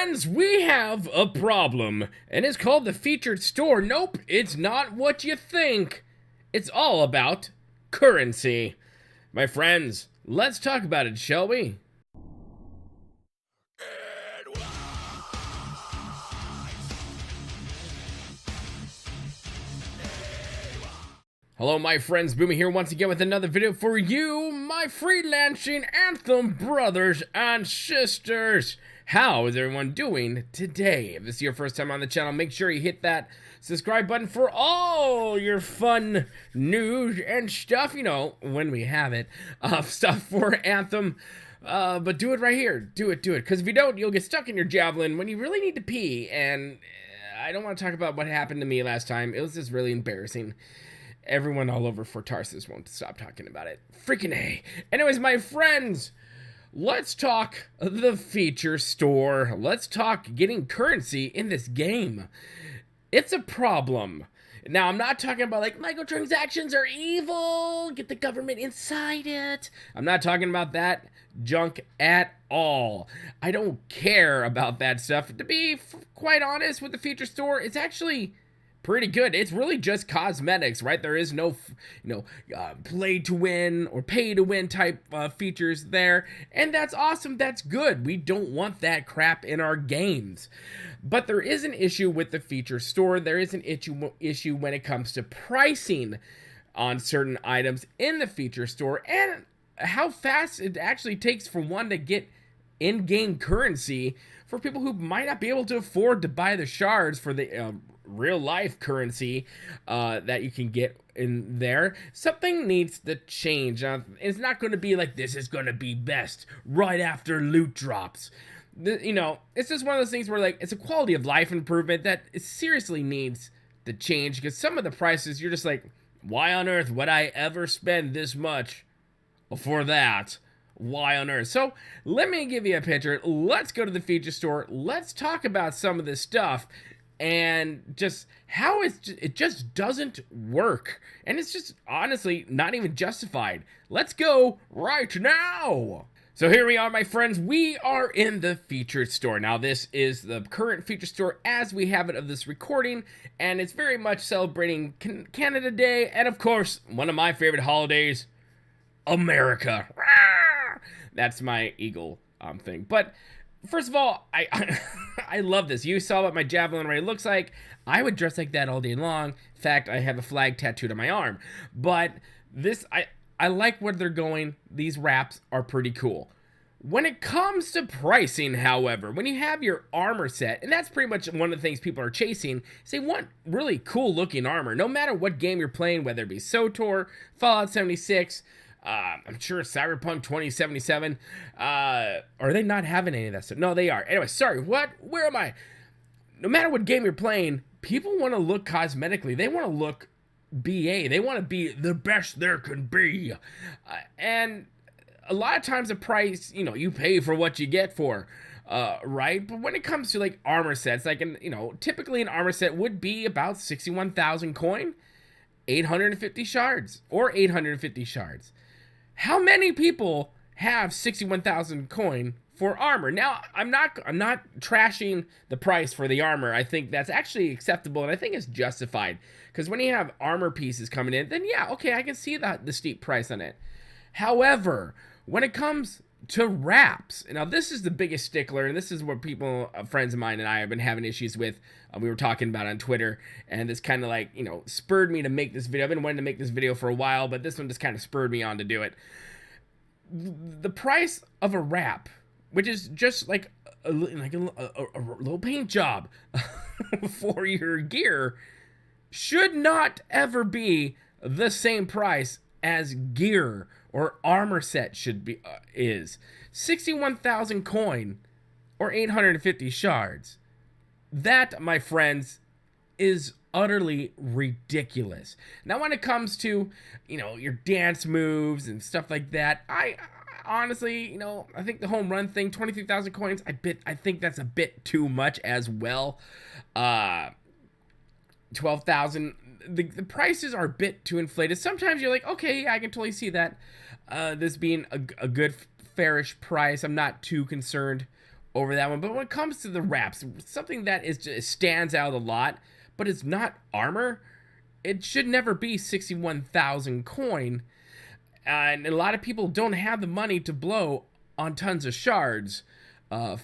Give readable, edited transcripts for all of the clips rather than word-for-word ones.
friends, we have a problem, and it's called the Featured Store. Nope, it's not what you think. It's all about currency. My friends, let's talk about it, shall we? Hello my friends, Boomy here once again with another video for you, my freelancing Anthem brothers and sisters. How is everyone doing today? If this is your first time on the channel, make sure you hit that subscribe button for all your fun news and stuff, you know, when we have it, stuff for Anthem. But do it right here, do it, because if you don't, you'll get stuck in your javelin when you really need to pee, and I don't want to talk about what happened to me last time. It was just really embarrassing. Everyone all over Fort Tarsus won't stop talking about it. Freaking A. Anyways, my friends, let's talk the feature store. Let's talk getting currency in this game. It's a problem. Now, I'm not talking about like microtransactions are evil, get the government inside it. I'm not talking about that junk at all. I don't care about that stuff. To be quite honest with the feature store, it's actually pretty good. It's really just cosmetics, right? There is no, play to win or pay to win type features there, and that's awesome. That's good. We don't want that crap in our games. But there is an issue with the feature store. There is an issue when it comes to pricing on certain items in the feature store, and how fast it actually takes for one to get in-game currency for people who might not be able to afford to buy the shards for the real life currency that you can get in there. Something needs to change. It's not going to be like this is going to be best right after loot drops. It's just one of those things where like it's a quality of life improvement that it seriously needs to change, because some of the prices you're just like, why on earth would I ever spend this much for that? Why on earth? So let me give you a picture. Let's go to the feature store. Let's talk about some of this stuff and just how it just doesn't work. And it's just honestly not even justified. Let's go right now. So here we are, my friends. We are in the featured store. Now this is the current feature store as we have it of this recording, and it's very much celebrating Canada Day, and of course, one of my favorite holidays, America. That's my eagle thing. But first of all, I love this. You saw what my javelin array looks like. I would dress like that all day long. In fact, I have a flag tattooed on my arm. But this, I like where they're going. These wraps are pretty cool. When it comes to pricing, however, when you have your armor set, and that's pretty much one of the things people are chasing, is they want really cool looking armor. No matter what game you're playing, whether it be SWTOR, Fallout 76, I'm sure Cyberpunk 2077, are they not having any of that stuff? No, they are. Anyway, sorry, where am I? No matter what game you're playing, people want to look cosmetically. They want to look BA. They want to be the best there can be. And a lot of times the price, you pay for what you get for, right? But when it comes to like armor sets, like, typically an armor set would be about 61,000 coin, 850 shards, or 850 shards. How many people have 61,000 coin for armor? Now, I'm not trashing the price for the armor. I think that's actually acceptable, and I think it's justified. Because when you have armor pieces coming in, then yeah, okay, I can see the steep price on it. However, when it comes to wraps, now this is the biggest stickler, and this is what people, friends of mine and I have been having issues with. We were talking about on Twitter, and this kind of like, spurred me to make this video. I've been wanting to make this video for a while, but this one just kind of spurred me on to do it. The price of a wrap, which is just like a little paint job for your gear, should not ever be the same price as gear or armor set should be is. 61,000 coin or 850 shards. That, my friends, is utterly ridiculous. Now, when it comes to, your dance moves and stuff like that, I honestly, I think the home run thing, 23,000 coins, I think that's a bit too much as well. 12,000. The prices are a bit too inflated. Sometimes you're like, okay, I can totally see that. This being a good fairish price. I'm not too concerned over that one. But when it comes to the wraps, something that stands out a lot, but it's not armor, it should never be 61,000 coin. And a lot of people don't have the money to blow on tons of shards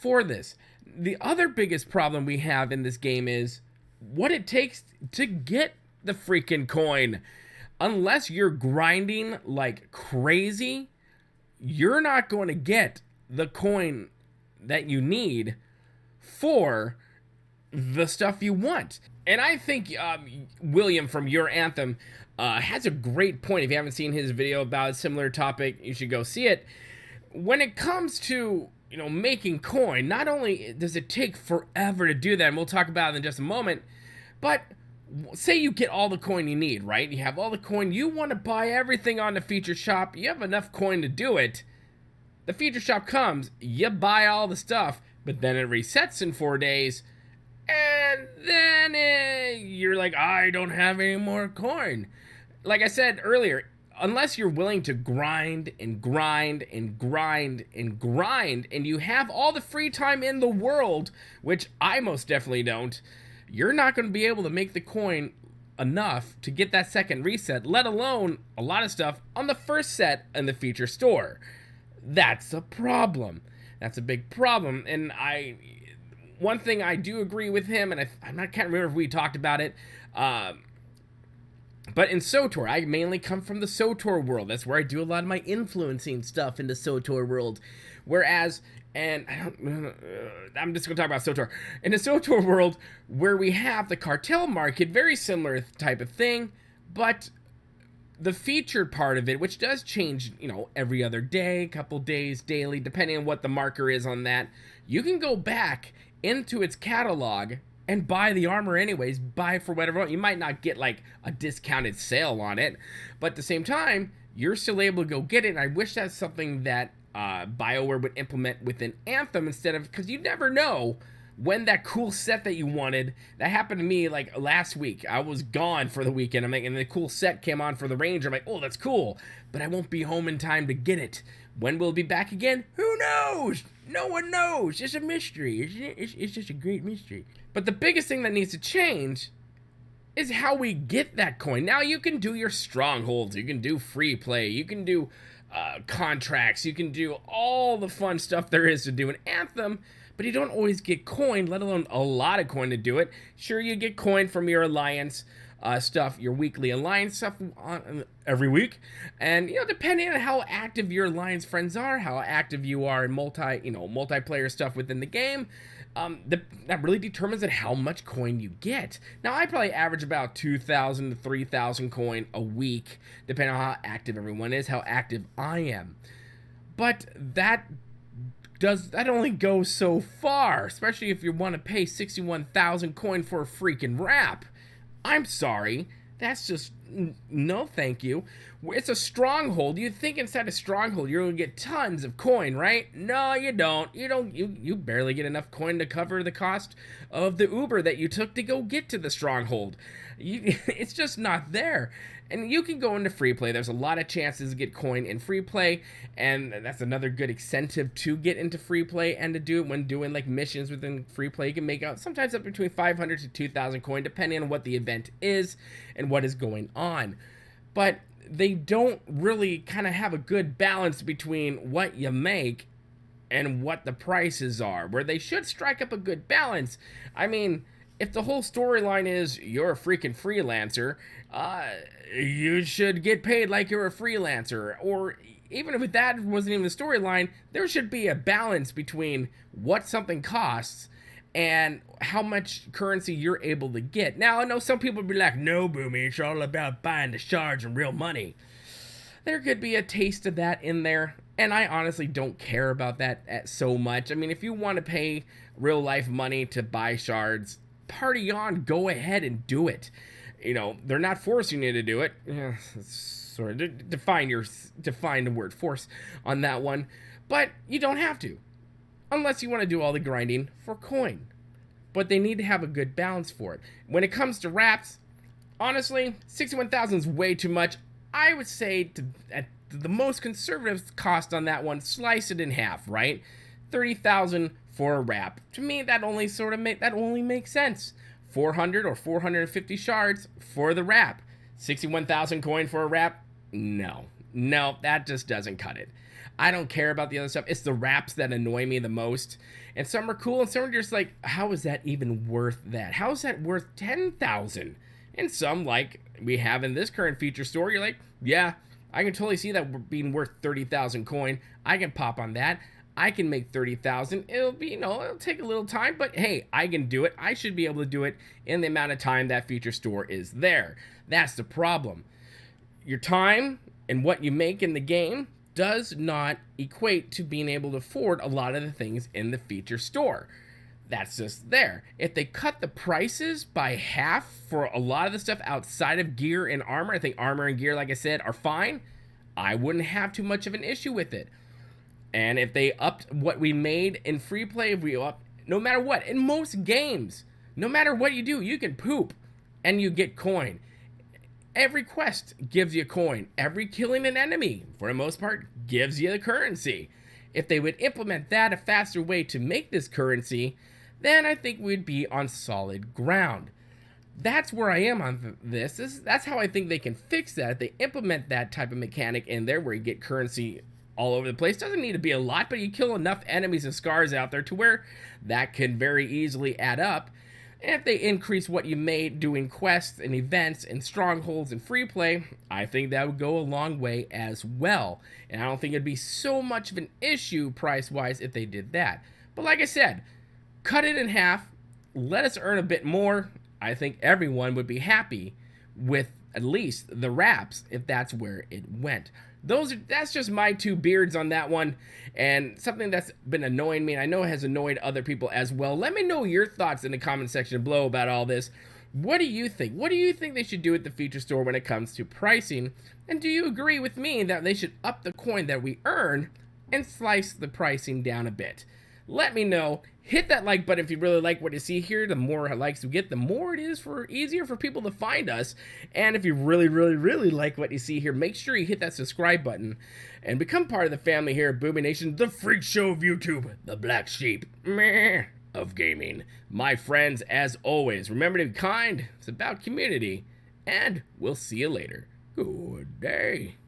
for this. The other biggest problem we have in this game is what it takes to get the freaking coin. Unless you're grinding like crazy, you're not going to get the coin that you need for the stuff you want. And I think William from Your Anthem has a great point. If you haven't seen his video about a similar topic, you should go see it. When it comes to, you know, making coin, not only does it take forever to do that, and we'll talk about it in just a moment, but say you get all the coin you need, right? You have all the coin, you want to buy everything on the feature shop, you have enough coin to do it. The feature shop comes, you buy all the stuff, but then it resets in 4 days, and then you're like, I don't have any more coin. Like I said earlier, unless you're willing to grind and grind and grind and grind, and you have all the free time in the world, which I most definitely don't, you're not going to be able to make the coin enough to get that second reset, let alone a lot of stuff on the first set in the feature store. That's a problem. That's a big problem. And one thing I do agree with him, and I can't remember if we talked about it, but in SWTOR, I mainly come from the SWTOR world. That's where I do a lot of my influencing stuff in the SWTOR world. Whereas, and I'm just going to talk about SWTOR. In the SWTOR world, where we have the cartel market, very similar type of thing, but the featured part of it, which does change, you know, every other day, couple days, daily, depending on what the marker is on that, you can go back into its catalog and buy the armor anyways, buy for whatever. You might not get like a discounted sale on it, but at the same time, you're still able to go get it. And I wish that's something that BioWare would implement within Anthem instead of, because you never know when that cool set that you wanted, that happened to me like last week. I was gone for the weekend. I'm like, and the cool set came on for the Ranger. I'm like, oh, that's cool, but I won't be home in time to get it. When will it be back again? Who knows? No one knows. It's a mystery. It's just a great mystery. But the biggest thing that needs to change is how we get that coin. Now you can do your strongholds. You can do free play. You can do contracts. You can do all the fun stuff there is to do in Anthem, but you don't always get coin, let alone a lot of coin to do it. Sure, you get coin from your alliance stuff, your weekly alliance stuff every week, and, you know, depending on how active your alliance friends are, how active you are in multiplayer stuff within the game, that really determines how much coin you get. Now, I probably average about 2,000 to 3,000 coin a week, depending on how active everyone is, how active I am. But that only goes so far, especially if you want to pay 61,000 coin for a freaking wrap. I'm sorry, that's just no thank you. It's a stronghold. You'd think inside a stronghold you're gonna get tons of coin, right? No, you don't. You barely get enough coin to cover the cost of the Uber that you took to go get to the stronghold. It's just not there. And you can go into free play. There's a lot of chances to get coin in free play, and that's another good incentive to get into free play and to do it when doing like missions within free play. You can make out sometimes up between 500 to 2,000 coin, depending on what the event is and what is going on. But they don't really kind of have a good balance between what you make and what the prices are, where they should strike up a good balance. I mean, if the whole storyline is you're a freaking freelancer, you should get paid like you're a freelancer. Or even if that wasn't even the storyline, there should be a balance between what something costs and how much currency you're able to get. Now, I know some people would be like, no, Boomy, it's all about buying the shards and real money. There could be a taste of that in there, and I honestly don't care about that so much. I mean, if you want to pay real life money to buy shards, party on, go ahead and do it. You know, they're not forcing you to do it. Yeah, sort of define the word force on that one, but you don't have to, unless you want to do all the grinding for coin. But they need to have a good balance for it. When it comes to wraps, honestly, 61,000 is way too much. I would say at the most conservative cost on that one, slice it in half, right? 30,000 for a wrap. To me, that only makes sense. 400 or 450 shards for the wrap. 61,000 coin for a wrap? No. No, that just doesn't cut it. I don't care about the other stuff. It's the wraps that annoy me the most. And some are cool, and some are just like, how is that even worth that? How is that worth 10,000? And some, like we have in this current feature store, you're like, yeah, I can totally see that being worth 30,000 coin. I can pop on that. I can make 30,000. It'll be, it'll take a little time, but hey, I can do it. I should be able to do it in the amount of time that feature store is there. That's the problem. Your time and what you make in the game does not equate to being able to afford a lot of the things in the feature store. That's just there. If they cut the prices by half for a lot of the stuff outside of gear and armor, I think armor and gear, like I said, are fine. I wouldn't have too much of an issue with it. And if they upped what we made in free play, if we up, no matter what, in most games, no matter what you do, you can poop and you get coin. Every quest gives you coin. Every killing an enemy, for the most part, gives you the currency. If they would implement that, a faster way to make this currency, then I think we'd be on solid ground. That's where I am on this. That's how I think they can fix that. If they implement that type of mechanic in there where you get currency all over the place. Doesn't need to be a lot, but you kill enough enemies and scars out there to where that can very easily add up. And if they increase what you made doing quests and events and strongholds and free play, I think that would go a long way as well. And I don't think it'd be so much of an issue price-wise if they did that. But like I said, cut it in half, let us earn a bit more. I think everyone would be happy with at least the wraps if that's where it went. That's just my two beards on that one, and something that's been annoying me, and I know it has annoyed other people as well. Let me know your thoughts in the comment section below about all this. What do you think? What do you think they should do at the feature store when it comes to pricing? And do you agree with me that they should up the coin that we earn and slice the pricing down a bit? Let me know. Hit that like button if you really like what you see here. The more likes we get, the more it is easier for people to find us. And if you really like what you see here, make sure you hit that subscribe button and become part of the family here at Boomy Nation, the freak show of YouTube, the black sheep of gaming. My friends, as always, remember to be kind. It's about community, and we'll see you later. Good day.